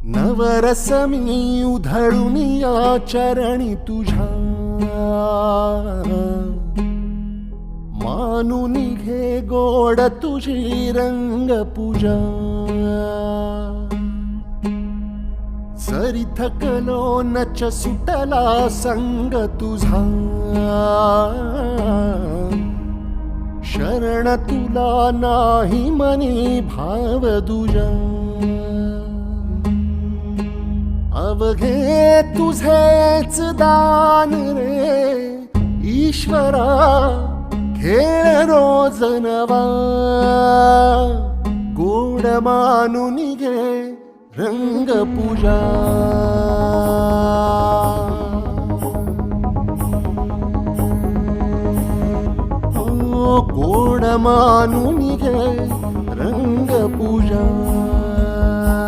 नवरस मी उधळून या चरणी तुझ्या, मानून घे गोड तुझी रंग पूजा. सरी थकलो नच सुटला संग तुझा, शरण तुला नाही मनी भाव दुजा. अवघे तुझेच दान रे ईश्वरा, खेळ रोज नवा. गोड मानून घे रंग पूजा. गोड मानून घे रंग पूजा.